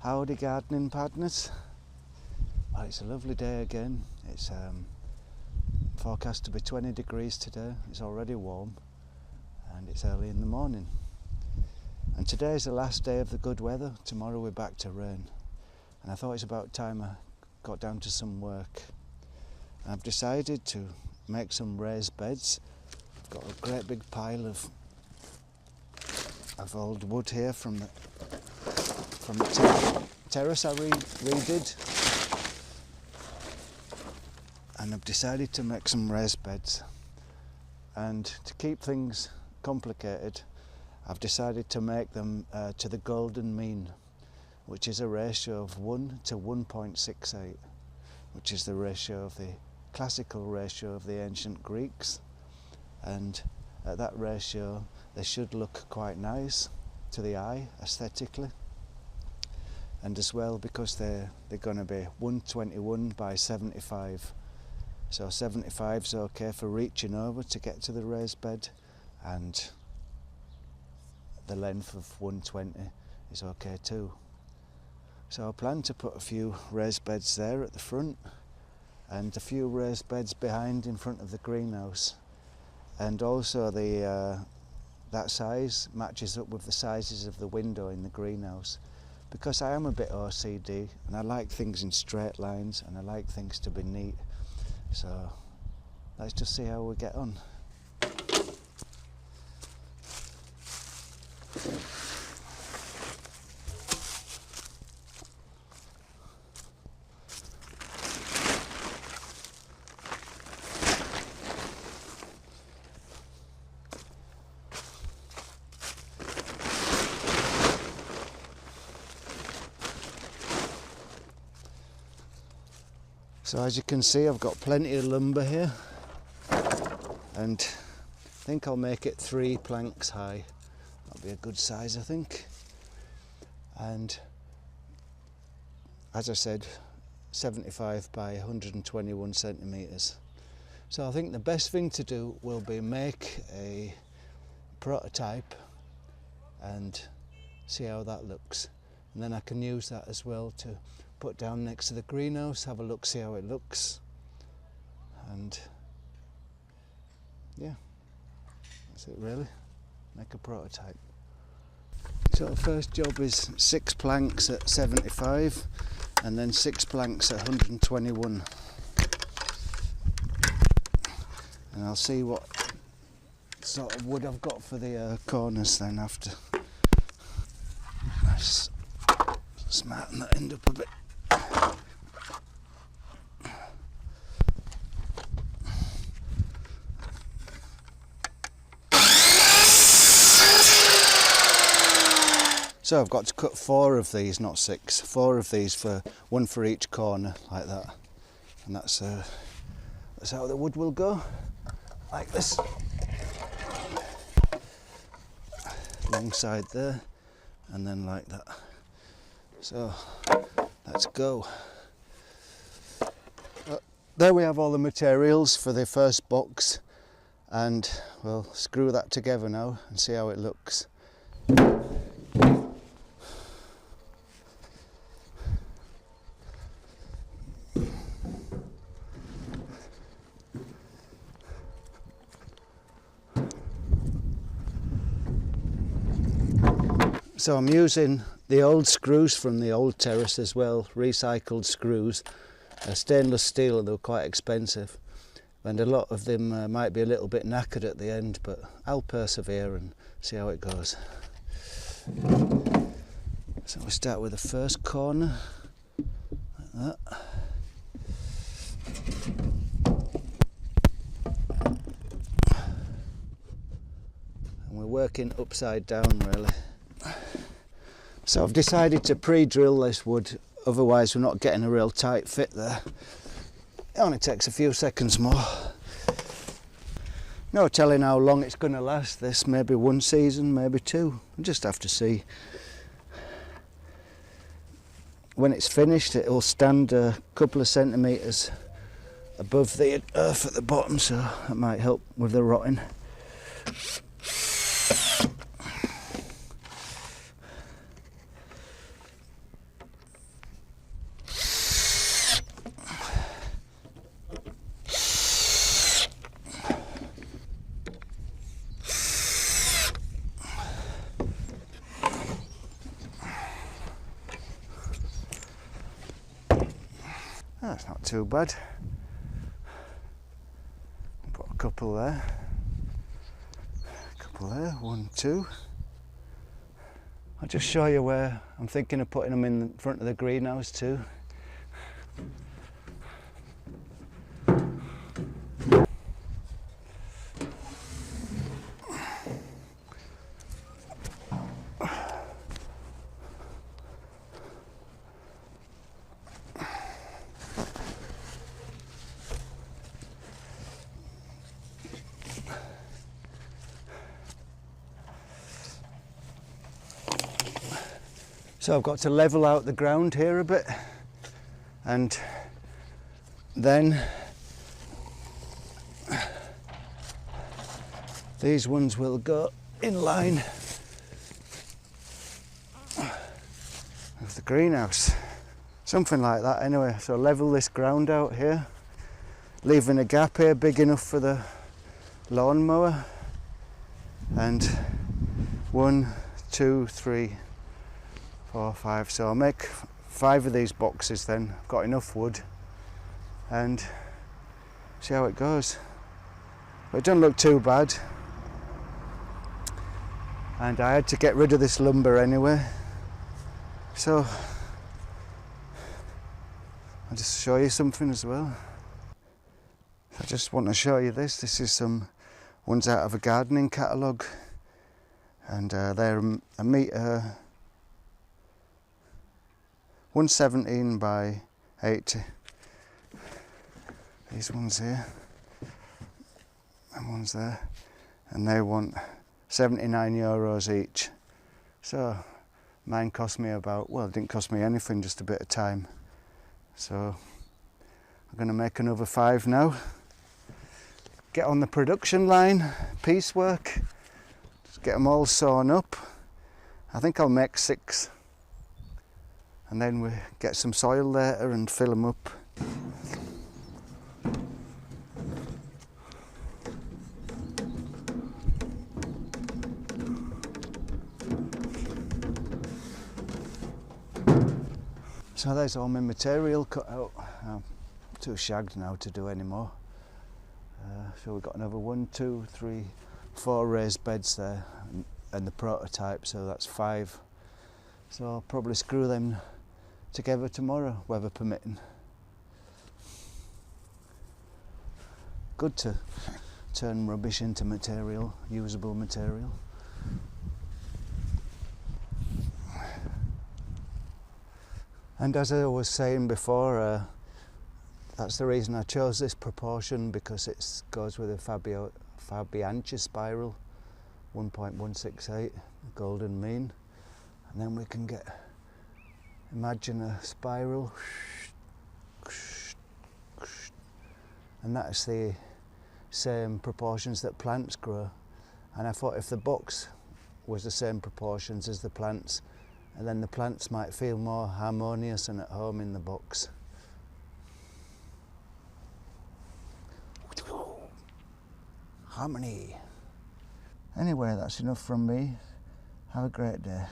Howdy gardening partners. Well, it's a lovely day again. It's forecast to be 20 degrees today. It's already warm and it's early in the morning. And today is the last day of the good weather. Tomorrow we're back to rain. And I thought it's about time I got down to some work. I've decided to make some raised beds. I've got a great big pile of old wood here from the terrace I redid, and I've decided to make some raised beds. And to keep things complicated, I've decided to make them to the golden mean, which is a ratio of 1 to 1.68, which is the ratio of the classical ratio of the ancient Greeks. And at that ratio they should look quite nice to the eye aesthetically. And as well, because they're going to be 121 by 75. So 75 is okay for reaching over to get to the raised bed, and the length of 120 is okay too. So I plan to put a few raised beds there at the front, and a few raised beds behind in front of the greenhouse. And also that size matches up with the sizes of the window in the greenhouse. Because I am a bit OCD and I like things in straight lines and I like things to be neat. So let's just see how we get on. So as you can see, I've got plenty of lumber here, and I think I'll make it 3 planks high. That'll be a good size, I think. And as I said, 75 by 121 centimetres. So I think the best thing to do will be make a prototype and see how that looks. And then I can use that as well to put down next to the greenhouse, have a look, see how it looks. And yeah, that's it really, make a prototype. So the first job is 6 planks at 75 and then 6 planks at 121. And I'll see what sort of wood I've got for the corners then after. Nice. Smarten that end up a bit. So I've got to cut 4 of these, not 6, 4 of these, for one for each corner, like that. And that's how the wood will go, like this. Alongside there, and then like that. So let's go. There we have all the materials for the first box, and we'll screw that together now and see how it looks. So I'm using the old screws from the old terrace as well, recycled screws, stainless steel, and they were quite expensive. And a lot of them might be a little bit knackered at the end, but I'll persevere and see how it goes. So we start with the first corner, like that. And we're working upside down really. So I've decided to pre-drill this wood, otherwise we're not getting a real tight fit there. It only takes a few seconds more. No telling how long it's going to last, this, maybe 1 season, maybe 2, we'll just have to see. When it's finished it will stand a couple of centimetres above the earth at the bottom, so that might help with the rotting. That's not too bad. Put a couple there. A couple there, 1, 2. I'll just show you where I'm thinking of putting them in front of the greenhouse too. So I've got to level out the ground here a bit, and then these ones will go in line with the greenhouse. Something like that anyway. So level this ground out here, leaving a gap here big enough for the lawnmower, and 1, 2, 3, 4, 5. So I'll make 5 of these boxes then. I've got enough wood, and see how it goes. But it doesn't look too bad. And I had to get rid of this lumber anyway. So I'll just show you something as well. I just want to show you this. This is some ones out of a gardening catalogue, and they're a metre 117 by 80. These ones here, and ones there, and they want €79 each. So mine cost me about, well, it didn't cost me anything, just a bit of time. So I'm going to make another 5 now. Get on the production line, piecework, just get them all sewn up. I think I'll make 6. And then we get some soil later and fill them up. So there's all my material cut out. I'm too shagged now to do any more. So we've got another 1, 2, 3, 4 raised beds there, and the prototype, so that's 5. So I'll probably screw them together tomorrow, weather permitting. Good to turn rubbish into material, usable material. And as I was saying before, that's the reason I chose this proportion, because it goes with a Fabianchi spiral 1.168 golden mean, and then we can imagine a spiral, and that's the same proportions that plants grow. And I thought if the box was the same proportions as the plants, and then the plants might feel more harmonious and at home in the box. Harmony. Anyway, that's enough from me. Have a great day.